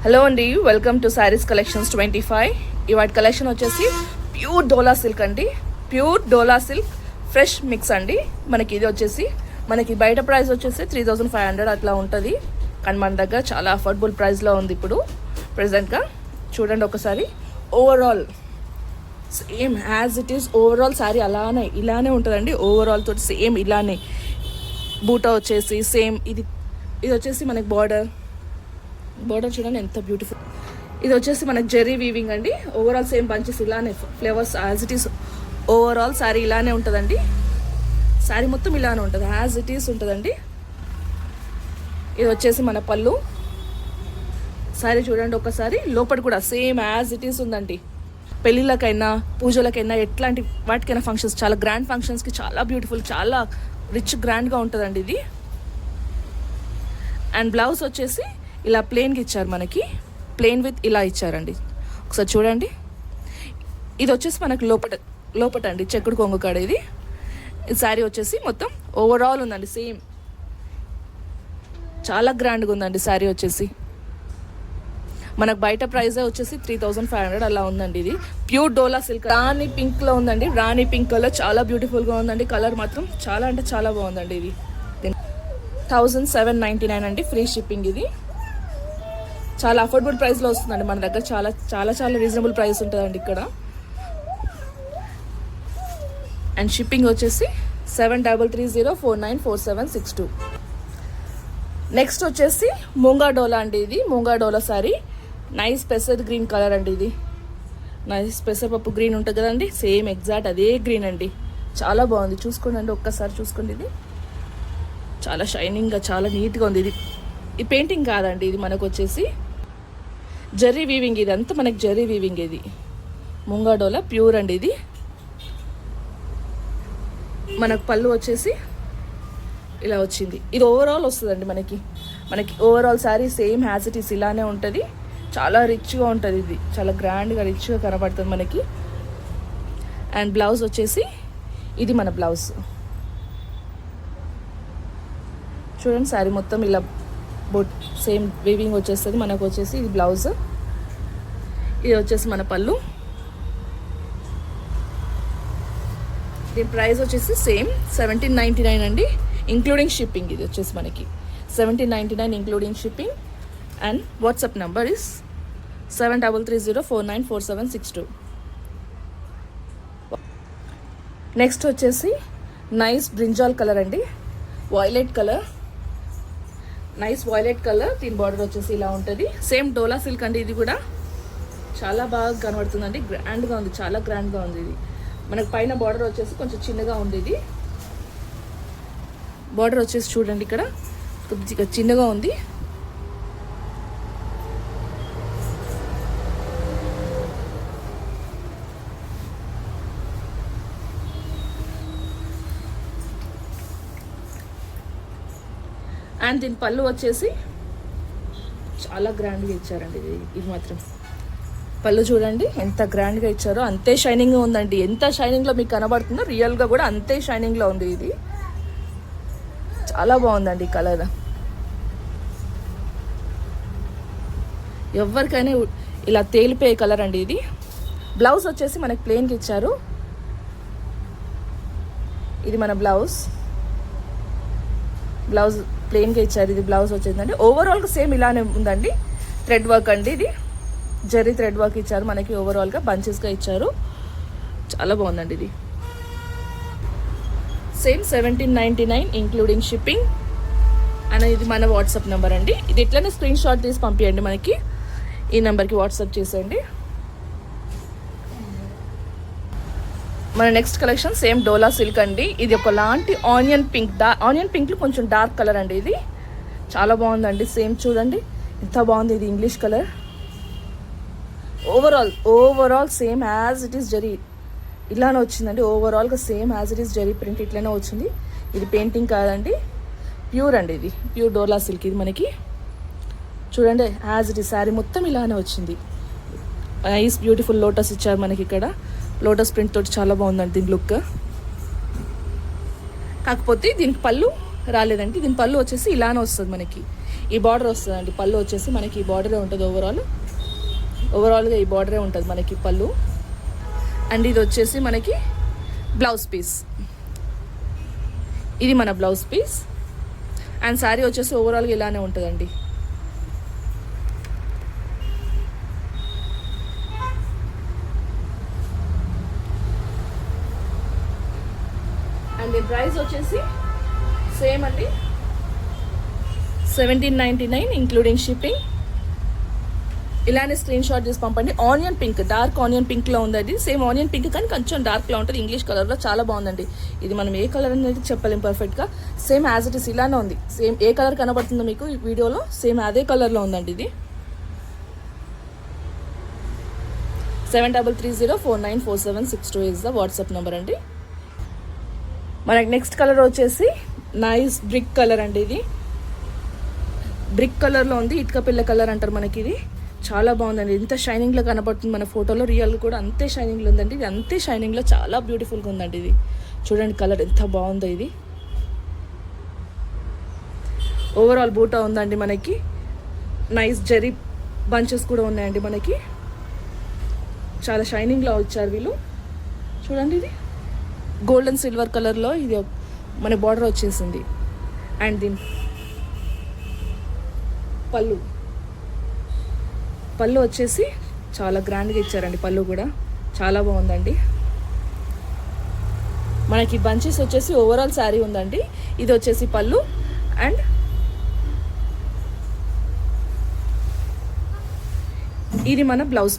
Hello అండి, welcome to saris collections 25. ఇవాటి collection వచ్చేసి ప్యూర్ డోలా సిల్క్ అండి. ప్యూర్ డోలా సిల్క్ ఫ్రెష్ మిక్స్ అండి. మనకి ఇది వచ్చేసి మనకి బయట ప్రైస్ వచ్చేసి 3500 అట్లా ఉంటుంది. కానీ మన దగ్గర చాలా అఫోర్డబుల్ ప్రైస్లో ఉంది ఇప్పుడు ప్రెజెంట్గా. చూడండి ఒకసారి. Overall same as it is overall sari ఇలానే ఉంటుందండి. ఓవరాల్ తోటి సేమ్ ఇలానే బూటా వచ్చేసి సేమ్. ఇది వచ్చేసి మనకి బార్డర్ చూడండి ఎంత బ్యూటిఫుల్. ఇది వచ్చేసి మనకి జెర్రీ వీవింగ్ అండి. ఓవరాల్ సేమ్ బంచెస్ ఇలానే flavours as it is. Overall sari ఇలానే ఉంటుందండి. శారీ మొత్తం ఇలానే ఉంటుంది, యాజ్ ఇట్ ఈస్ ఉంటుందండి. ఇది వచ్చేసి మన పళ్ళు. శారీ చూడండి ఒకసారి. లోపల కూడా సేమ్ యాజ్ ఇట్ ఈస్ ఉందండి. పెళ్ళిళ్ళకైనా పూజలకైనా ఎట్లాంటి వాటికైనా ఫంక్షన్స్, చాలా గ్రాండ్ ఫంక్షన్స్కి చాలా బ్యూటిఫుల్, చాలా రిచ్ గ్రాండ్గా ఉంటుందండి ఇది. అండ్ బ్లౌజ్ వచ్చేసి ఇలా ప్లెయిన్గా ఇచ్చారు మనకి. ప్లెయిన్ విత్ ఇలా ఇచ్చారండి. ఒకసారి చూడండి. ఇది వచ్చేసి మనకి లోపట అండి చెక్కుడు కొంగు కాడ. ఇది శారీ వచ్చేసి మొత్తం ఓవరాల్ ఉందండి సేమ్. చాలా గ్రాండ్గా ఉందండి శారీ వచ్చేసి. మనకు బయట ప్రైస్ వచ్చేసి 3500 అలా ఉందండి. ఇది ప్యూర్ డోలా సిల్క్ రాణి పింక్లో ఉందండి. రాణి పింక్ కలర్ చాలా బ్యూటిఫుల్గా ఉందండి. కలర్ మాత్రం చాలా అంటే చాలా బాగుందండి. ఇది 1799 అండి, ఫ్రీ షిప్పింగ్. ఇది చాలా అఫోర్డబుల్ ప్రైస్లో వస్తుందండి మన దగ్గర. చాలా చాలా చాలా రీజనబుల్ ప్రైస్ ఉంటుందండి ఇక్కడ. అండ్ షిప్పింగ్ వచ్చేసి 7330494762. నెక్స్ట్ వచ్చేసి మూంగా డోలా అండి. ఇది మూంగా డోలా సారీ. నైస్ పెసర్ గ్రీన్ కలర్ అండి. ఇది నైస్ పెసరపప్పు గ్రీన్ ఉంటుంది కదండి, సేమ్ ఎగ్జాక్ట్ అదే గ్రీన్ అండి. చాలా బాగుంది. చూసుకోండి అండి, ఒక్కసారి చూసుకోండి. ఇది చాలా షైనింగ్గా చాలా నీట్గా ఉంది. ఇది పెయింటింగ్ కాదండి, ఇది మనకు వచ్చేసి జెర్రీ వీవింగ్. ఇది అంతా మనకి జెర్రీ వీవింగ్. ఇది ముంగా డోలా ప్యూర్ అండి. ఇది మనకు పళ్ళు వచ్చేసి ఇలా వచ్చింది. ఇది ఓవరాల్ వస్తుందండి మనకి overall sari same has it is ఇలానే ఉంటుంది. చాలా రిచ్గా ఉంటుంది. ఇది చాలా గ్రాండ్గా రిచ్గా కనబడుతుంది మనకి. అండ్ బ్లౌజ్ వచ్చేసి ఇది మన బ్లౌజ్. చూడండి శారీ మొత్తం ఇలా సేమ్ వీవింగ్ వచ్చేస్తుంది మనకు వచ్చేసి. ఇది బ్లౌజ్. ఇది వచ్చేసి మన పళ్ళు. దీని ప్రైస్ వచ్చేసి సేమ్ 1799 అండి, ఇంక్లూడింగ్ షిప్పింగ్. ఇది వచ్చేసి మనకి 1799 including shipping. And WhatsApp number is 7330494762. Next వచ్చేసి నైస్ బ్రింజాల్ కలర్ అండి, violet colour. Nice violet colour. దీని బార్డర్ వచ్చేసి ఇలా ఉంటుంది. సేమ్ డోలా సిల్క్ అండి. ఇది కూడా చాలా బాగా కనబడుతుందండి. గ్రాండ్గా ఉంది, చాలా గ్రాండ్గా ఉంది. ఇది మనకు పైన బార్డర్ వచ్చేసి కొంచెం చిన్నగా ఉంది. ఇది బార్డర్ వచ్చేసి చూడండి ఇక్కడ కొద్దిగా చిన్నగా ఉంది. అండ్ దీని పళ్ళు వచ్చేసి చాలా గ్రాండ్గా ఇచ్చారండి. ఇది మాత్రం పళ్ళు చూడండి ఎంత గ్రాండ్గా ఇచ్చారో, అంతే షైనింగ్గా ఉందండి. ఎంత షైనింగ్లో మీకు కనబడుతుందో రియల్గా కూడా అంతే షైనింగ్లో ఉంది. ఇది చాలా బాగుందండి కలర్. ఎవరికైనా ఇలా తేలిపోయే కలర్ అండి ఇది. బ్లౌజ్ వచ్చేసి మనకి ప్లెయిన్గా ఇచ్చారు. ఇది మన బ్లౌజ్ ప్లెయిన్గా ఇచ్చారు. ఇది బ్లౌజ్ వచ్చేసిందండి. ఓవరాల్గా సేమ్ ఇలానే ఉందండి. థ్రెడ్ వర్క్ అండి. ఇది జెర్రీ థ్రెడ్ వర్క్ ఇచ్చారు మనకి. ఓవరాల్గా బంచెస్గా ఇచ్చారు. చాలా బాగుందండి. ఇది సేమ్ 1799 ఇంక్లూడింగ్ షిప్పింగ్. అండ్ ఇది మన వాట్సాప్ నెంబర్ అండి. ఇది ఎట్లనే స్క్రీన్ షాట్ తీసి పంపించండి మనకి. ఈ నెంబర్కి వాట్సాప్ చేసేయండి. మన నెక్స్ట్ కలెక్షన్ సేమ్ డోలా సిల్క్ అండి. ఇది ఒకలాంటి ఆనియన్ పింక్లో కొంచెం డార్క్ కలర్ అండి. ఇది చాలా బాగుందండి. సేమ్ చూడండి ఎంత బాగుంది. ఇది English colour. Overall same as it is zari ఇలానే వచ్చిందండి. ఓవరాల్గా same as it is zari print ఇట్లానే వచ్చింది. ఇది పెయింటింగ్ కాదండి, ప్యూర్ అండి. ఇది ప్యూర్ డోలా సిల్క్. ఇది మనకి చూడండి యాజ్ ఇట్ ఈస్ శారీ మొత్తం ఇలానే వచ్చింది. నైస్ బ్యూటిఫుల్ లోటస్ ఇచ్చారు మనకి ఇక్కడ. లోటస్ ప్రింట్ తోటి చాలా బాగుందండి దీని లుక్. కాకపోతే దీనికి పళ్ళు రాలేదండి. దీని పళ్ళు వచ్చేసి ఇలానే వస్తుంది మనకి. ఈ బార్డర్ వస్తుందండి. పళ్ళు వచ్చేసి మనకి ఈ బార్డరే ఉంటుంది. ఓవరాల్గా ఈ బార్డరే ఉంటుంది మనకి పళ్ళు. అండ్ ఇది వచ్చేసి మనకి బ్లౌజ్ పీస్. ఇది మన బ్లౌజ్ పీస్. అండ్ శారీ వచ్చేసి ఓవరాల్గా ఇలానే ఉంటుందండి. అండ్ దీని ప్రైస్ వచ్చేసి సేమ్ అండి, 1799 ఇంక్లూడింగ్ షిప్పింగ్. ఇలానే స్క్రీన్ షాట్ చేసి పంపండి. ఆనియన్ పింక్, డార్క్ ఆనియన్ పింక్లో ఉందండి. సేమ్ ఆనియన్ పింక్ కానీ కొంచెం డార్క్లో ఉంటుంది. ఇంగ్లీష్ కలర్లో చాలా బాగుందండి. ఇది మనం ఏ కలర్ అనేది చెప్పలేం పర్ఫెక్ట్గా. సేమ్ యాజ్ ఇట్ ఇస్ ఇలానే ఉంది. సేమ్ ఏ కలర్ కనబడుతుందో మీకు ఈ వీడియోలో సేమ్ అదే కలర్లో ఉందండి. ఇది 7330494762 ఇస్ ద వాట్సాప్ నెంబర్ అండి. మనకి నెక్స్ట్ కలర్ వచ్చేసి నైస్ బ్రిక్ కలర్ అండి. ఇది బ్రిక్ కలర్లో ఉంది. ఇటుక పిల్ల కలర్ అంటారు మనకి. ఇది చాలా బాగుందండి. ఎంత షైనింగ్లో కనబడుతుంది మన ఫోటోలో, రియల్ కూడా అంతే షైనింగ్లో ఉందండి. ఇది అంతే షైనింగ్లో చాలా బ్యూటిఫుల్గా ఉందండి. ఇది చూడండి కలర్ ఎంత బాగుందో. ఇది ఓవరాల్ బూటా ఉందండి మనకి. నైస్ జరీ బంచెస్ కూడా ఉన్నాయండి మనకి. చాలా షైనింగ్లో వచ్చారు వీళ్ళు. చూడండి ఇది గోల్డెన్ సిల్వర్ కలర్లో ఇది మన బార్డర్ వచ్చేసింది. అండ్ దీని పళ్ళు వచ్చేసి చాలా గ్రాండ్గా ఇచ్చారండి. పళ్ళు కూడా చాలా బాగుందండి. మనకి బంచెస్ వచ్చేసి ఓవరాల్ శారీ ఉందండి. ఇది వచ్చేసి పళ్ళు. అండ్ ఇది మన బ్లౌజ్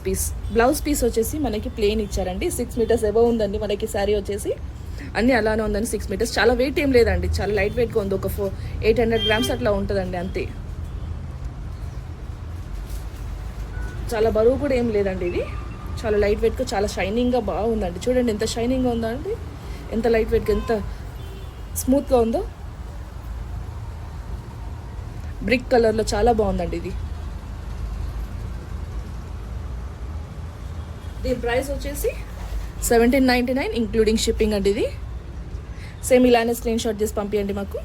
పీస్ వచ్చేసి మనకి ప్లెయిన్ ఇచ్చారండి. 6 మీటర్స్ అబవ్ ఉందండి మనకి శారీ వచ్చేసి. అన్నీ అలానే ఉందండి. 6 మీటర్స్. చాలా వెయిట్ ఏం లేదండి, చాలా లైట్ వెయిట్గా ఉంది. ఒక 800 గ్రామ్స్ అట్లా ఉంటుందండి అంతే. చాలా బరువు కూడా ఏం లేదండి. ఇది చాలా లైట్ వెయిట్గా చాలా షైనింగ్గా బాగుందండి. చూడండి ఎంత షైనింగ్గా ఉందో అండి, ఎంత లైట్ వెయిట్గా ఎంత స్మూత్గా ఉందో. బ్రిక్ కలర్లో చాలా బాగుందండి. ఇది దీని ప్రైస్ వచ్చేసి 1799 ఇంక్లూడింగ్ షిప్పింగ్ అండి. ఇది సేమ్ ఇలానే స్క్రీన్ షాట్ చేసి పంపించండి మాకు.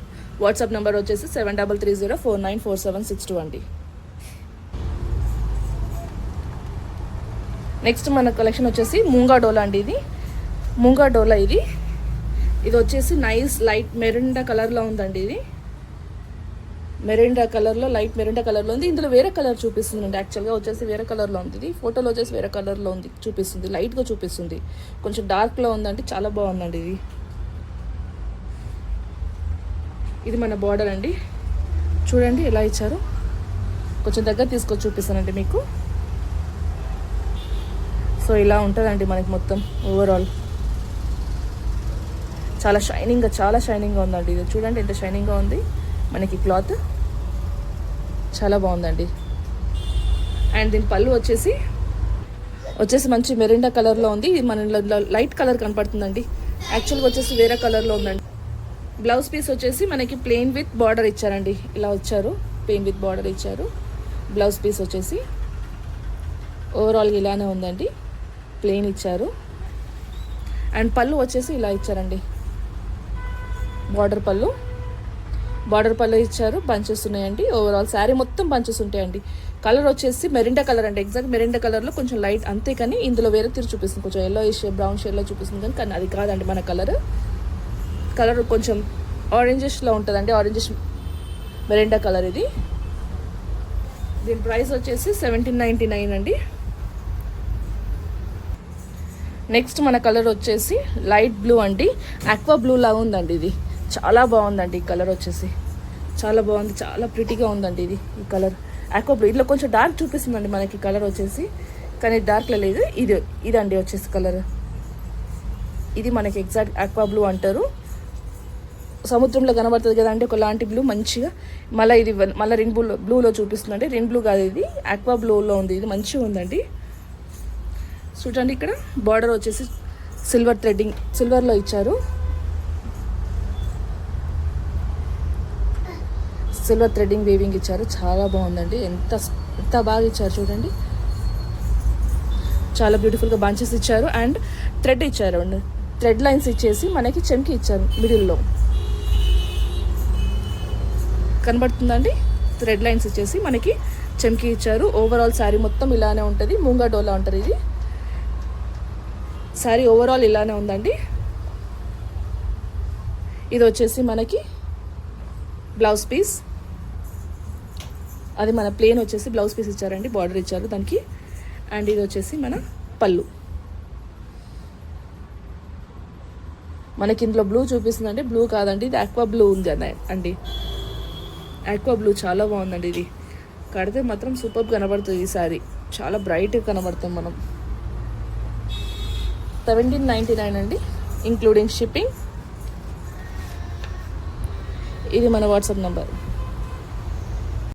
వాట్సాప్ నెంబర్ వచ్చేసి 7330494762 అండి. నెక్స్ట్ మన కలెక్షన్ వచ్చేసి మూంగా డోలా అండి. ఇది మూంగా డోలా. ఇది వచ్చేసి నైస్ లైట్ మెరిండా కలర్లో ఉందండి. ఇది మెరిండా కలర్లో, లైట్ మెరిండా కలర్లో ఉంది. ఇందులో వేరే కలర్ చూపిస్తుంది. యాక్చువల్గా వచ్చేసి వేరే కలర్లో ఉంది. ఇది ఫోటోలో వచ్చేసి వేరే కలర్లో ఉంది చూపిస్తుంది, లైట్గా చూపిస్తుంది. కొంచెం డార్క్లో ఉందండి. చాలా బాగుందండి. ఇది మన బార్డర్ అండి. చూడండి ఎలా ఇచ్చారు. కొంచెం దగ్గర తీసుకొచ్చి చూపిస్తానండి మీకు. సో ఇలా ఉంటుందండి మనకి మొత్తం ఓవరాల్. చాలా షైనింగ్గా ఉందండి. ఇది చూడండి ఎంత షైనింగ్గా ఉంది మనకి క్లాత్. చాలా బాగుందండి. అండ్ దీని పళ్ళు వచ్చేసి మంచి మెరిండా కలర్లో ఉంది. ఇది మన లైట్ కలర్ కనపడుతుందండి. యాక్చువల్గా వచ్చేసి వేరే కలర్లో ఉందండి. బ్లౌజ్ పీస్ వచ్చేసి మనకి ప్లెయిన్ విత్ బార్డర్ ఇచ్చారండి. ఇలా వచ్చారు, ప్లెయిన్ విత్ బార్డర్ ఇచ్చారు. బ్లౌజ్ పీస్ వచ్చేసి ఓవరాల్గా ఇలానే ఉందండి, ప్లెయిన్ ఇచ్చారు. అండ్ పళ్ళు వచ్చేసి ఇలా ఇచ్చారండి. బార్డర్ పళ్ళు ఇచ్చారు. బంచెస్ ఉన్నాయండి. ఓవరాల్ శారీ మొత్తం బంచెస్ ఉంటాయండి. కలర్ వచ్చేసి మెరిండా కలర్ అండి. ఎగ్జాక్ట్ మెరిండా కలర్లో కొంచెం లైట్ అంతే, కానీ ఇందులో వేరే తీరు చూపిస్తుంది. కొంచెం ఎల్లో బ్రౌన్ షేడ్లో చూపిస్తుంది, కానీ అది కాదండి మన కలర్ కొంచెం ఆరెంజిష్లో ఉంటుందండి. ఆరెంజిష్ మెరిండా కలర్ ఇది. దీని ప్రైస్ వచ్చేసి 1799 అండి. నెక్స్ట్ మన కలర్ వచ్చేసి లైట్ బ్లూ అండి. ఆక్వా బ్లూ లాగా ఉందండి. ఇది చాలా బాగుందండి. ఈ కలర్ వచ్చేసి చాలా బాగుంది, చాలా ప్రిటీగా ఉందండి. ఈ కలర్ ఆక్వా బ్లూ. ఇట్లా కొంచెం డార్క్ చూపిస్తుందండి మనకి కలర్ వచ్చేసి, కానీ డార్క్లో లేదు. ఇదండి వచ్చేసి కలర్. ఇది మనకి ఎగ్జాక్ట్ ఆక్వా బ్లూ అంటారు. సముద్రంలో కనబడుతుంది కదండి ఒకలాంటి బ్లూ మంచిగా. ఇది మళ్ళీ రిన్ బ్లూలో చూపిస్తుందండి. రిన్ బ్లూ కాదు, ఇది ఆక్వా బ్లూలో ఉంది. ఇది మంచిగా ఉందండి. చూడండి ఇక్కడ బార్డర్ వచ్చేసి సిల్వర్లో ఇచ్చారు. సిల్వర్ థ్రెడ్డింగ్ వీవింగ్ ఇచ్చారు. చాలా బాగుందండి. ఎంత బాగా ఇచ్చారు చూడండి. చాలా బ్యూటిఫుల్గా బంచెస్ ఇచ్చారు. అండ్ థ్రెడ్ ఇచ్చారు అండి. థ్రెడ్ లైన్స్ ఇచ్చేసి మనకి చెంకి ఇచ్చారు మిడిల్లో. కనబడుతుందండి. థ్రెడ్ లైన్స్ ఇచ్చేసి మనకి చెమ్కి ఇచ్చారు. ఓవరాల్ శారీ మొత్తం ఇలానే ఉంటుంది, మూంగా డోలా ఉంటుంది ఇది. శారీ ఓవరాల్ ఇలానే ఉందండి. ఇది వచ్చేసి మనకి బ్లౌజ్ పీస్, అది మన ప్లేన్ వచ్చేసి బ్లౌజ్ పీస్ ఇచ్చారండి, బార్డర్ ఇచ్చారు దానికి. అండ్ ఇది వచ్చేసి మన పళ్ళు. మనకి ఇందులో బ్లూ చూపిస్తుందండి, బ్లూ కాదండి ఇది ఆక్వా బ్లూ ఉంది అండి. ఆక్వా బ్లూ చాలా బాగుందండి. ఇది కడితే మాత్రం సూపర్ కనబడుతుంది. ఈ సారీ చాలా బ్రైట్గా కనబడుతుంది. మనం 1799 అండి, ఇంక్లూడింగ్ షిప్పింగ్. ఇది మన వాట్సాప్ నెంబర్.